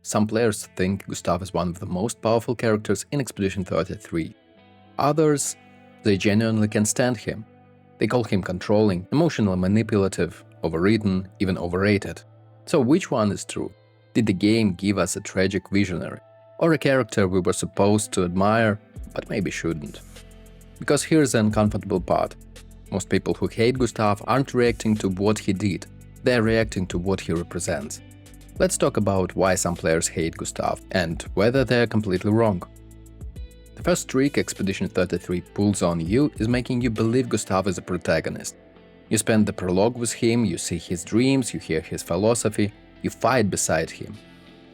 Some players think Gustave is one of the most powerful characters in Expedition 33. Others, they genuinely can stand him. They call him controlling, emotionally manipulative, overwritten, even overrated. So which one is true? Did the game give us a tragic visionary? Or a character we were supposed to admire, but maybe shouldn't? Because here's the uncomfortable part. Most people who hate Gustave aren't reacting to what he did, they're reacting to what he represents. Let's talk about why some players hate Gustave and whether they're completely wrong. The first trick Expedition 33 pulls on you is making you believe Gustave is a protagonist. You spend the prologue with him, you see his dreams, you hear his philosophy, you fight beside him.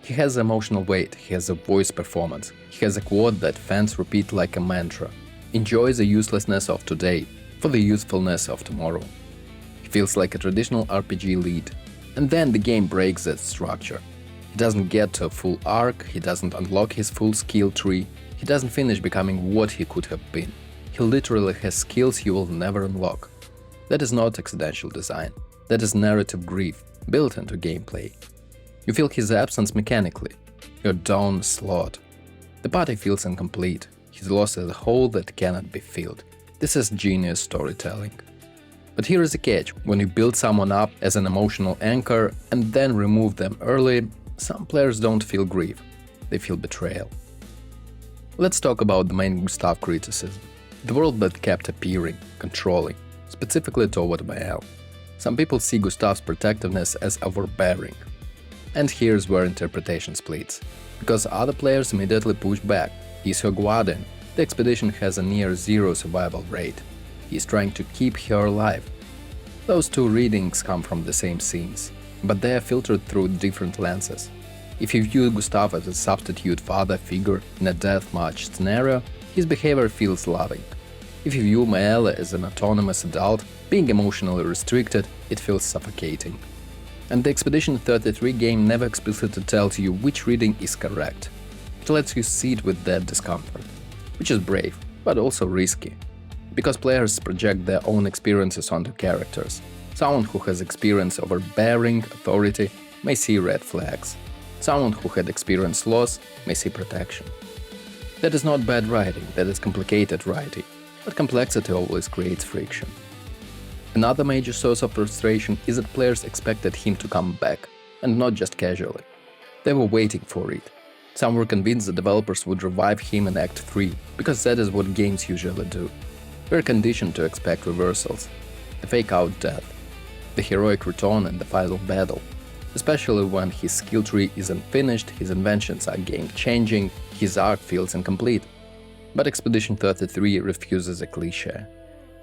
He has emotional weight, he has a voice performance, he has a quote that fans repeat like a mantra. Enjoy the uselessness of today for the usefulness of tomorrow. He feels like a traditional RPG lead. And then the game breaks that structure. He doesn't get to a full arc, he doesn't unlock his full skill tree, he doesn't finish becoming what he could have been. He literally has skills you will never unlock. That is not accidental design. That is narrative grief built into gameplay. You feel his absence mechanically. You're down a slot. The party feels incomplete. He's lost a hole that cannot be filled. This is genius storytelling. But here is the catch: when you build someone up as an emotional anchor and then remove them early, some players don't feel grief, they feel betrayal. Let's talk about the main Gustave criticism. The world that kept appearing, controlling, specifically toward Mael. Some people see Gustave's protectiveness as overbearing. And here's where interpretation splits. Because other players immediately push back. He's her guardian, the expedition has a near zero survival rate. He's trying to keep her alive. Those two readings come from the same scenes, but they are filtered through different lenses. If you view Gustave as a substitute father figure in a deathmatch scenario, his behavior feels loving. If you view Mael as an autonomous adult, being emotionally restricted, it feels suffocating. And the Expedition 33 game never explicitly tells you which reading is correct. It lets you sit with that discomfort, which is brave, but also risky. Because players project their own experiences onto characters. Someone who has experienced overbearing authority may see red flags. Someone who had experienced loss may see protection. That is not bad writing, that is complicated writing, but complexity always creates friction. Another major source of frustration is that players expected him to come back, and not just casually. They were waiting for it. Some were convinced the developers would revive him in Act 3, because that is what games usually do. We're conditioned to expect reversals, the fake-out death, the heroic return in the final battle, especially when his skill tree isn't finished, his inventions are game-changing, his arc feels incomplete. But Expedition 33 refuses a cliché.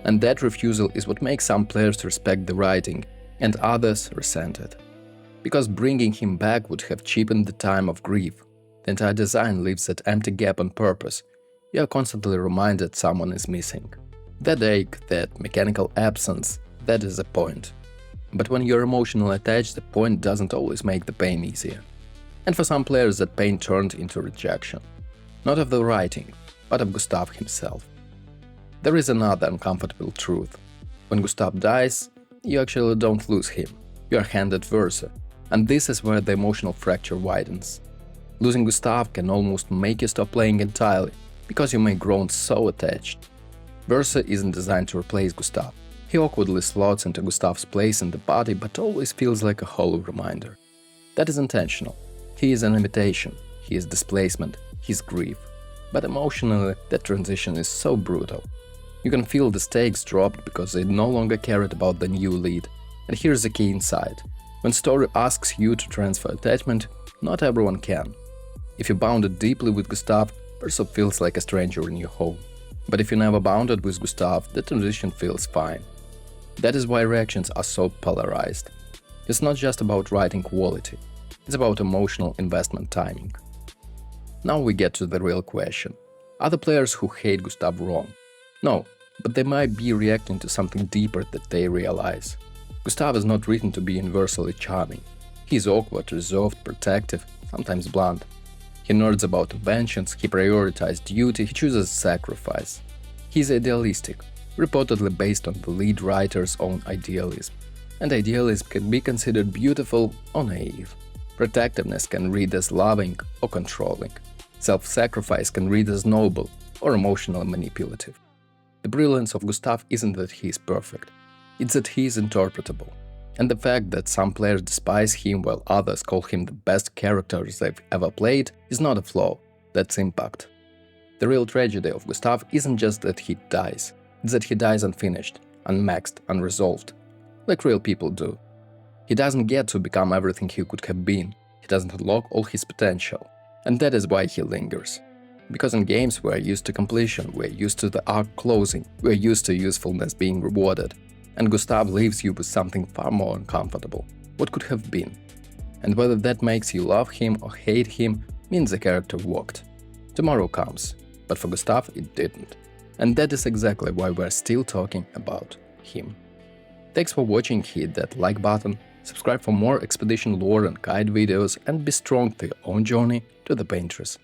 And that refusal is what makes some players respect the writing, and others resent it. Because bringing him back would have cheapened the time of grief. The entire design leaves that empty gap on purpose. You are constantly reminded someone is missing. That ache, that mechanical absence, that is the point. But when you're emotionally attached, the point doesn't always make the pain easier. And for some players that pain turned into rejection. Not of the writing, but of Gustave himself. There is another uncomfortable truth. When Gustave dies, you actually don't lose him. You are handed Verso. And this is where the emotional fracture widens. Losing Gustave can almost make you stop playing entirely, because you may grow so attached. Verso isn't designed to replace Gustave. He awkwardly slots into Gustave's place in the party, but always feels like a hollow reminder. That is intentional. He is an imitation, he is displacement, he is grief. But emotionally, that transition is so brutal. You can feel the stakes dropped because they no longer cared about the new lead. And here's the key insight. When story asks you to transfer attachment, not everyone can. If you bonded deeply with Gustave, Verso feels like a stranger in your home. But if you never bonded with Gustave, the transition feels fine. That is why reactions are so polarized. It's not just about writing quality, it's about emotional investment timing. Now we get to the real question. Are the players who hate Gustave wrong? No, but they might be reacting to something deeper that they realize. Gustave is not written to be universally charming. He's awkward, reserved, protective, sometimes blunt. He nerds about inventions, he prioritizes duty, he chooses sacrifice. He's idealistic, reportedly based on the lead writer's own idealism. And idealism can be considered beautiful or naive. Protectiveness can read as loving or controlling. Self-sacrifice can read as noble or emotionally manipulative. The brilliance of Gustave isn't that he is perfect, it's that he is interpretable. And the fact that some players despise him while others call him the best character they've ever played is not a flaw, that's impact. The real tragedy of Gustave isn't just that he dies, it's that he dies unfinished, unmaxed, unresolved, like real people do. He doesn't get to become everything he could have been, he doesn't unlock all his potential, and that is why he lingers. Because in games we're used to completion, we're used to the arc closing, we're used to usefulness being rewarded, and Gustave leaves you with something far more uncomfortable, what could have been. And whether that makes you love him or hate him means the character worked. Tomorrow comes, but for Gustave it didn't. And that is exactly why we're still talking about him. Thanks for watching, hit that like button, subscribe for more Expedition lore and guide videos, and be strong to your own journey to the painter's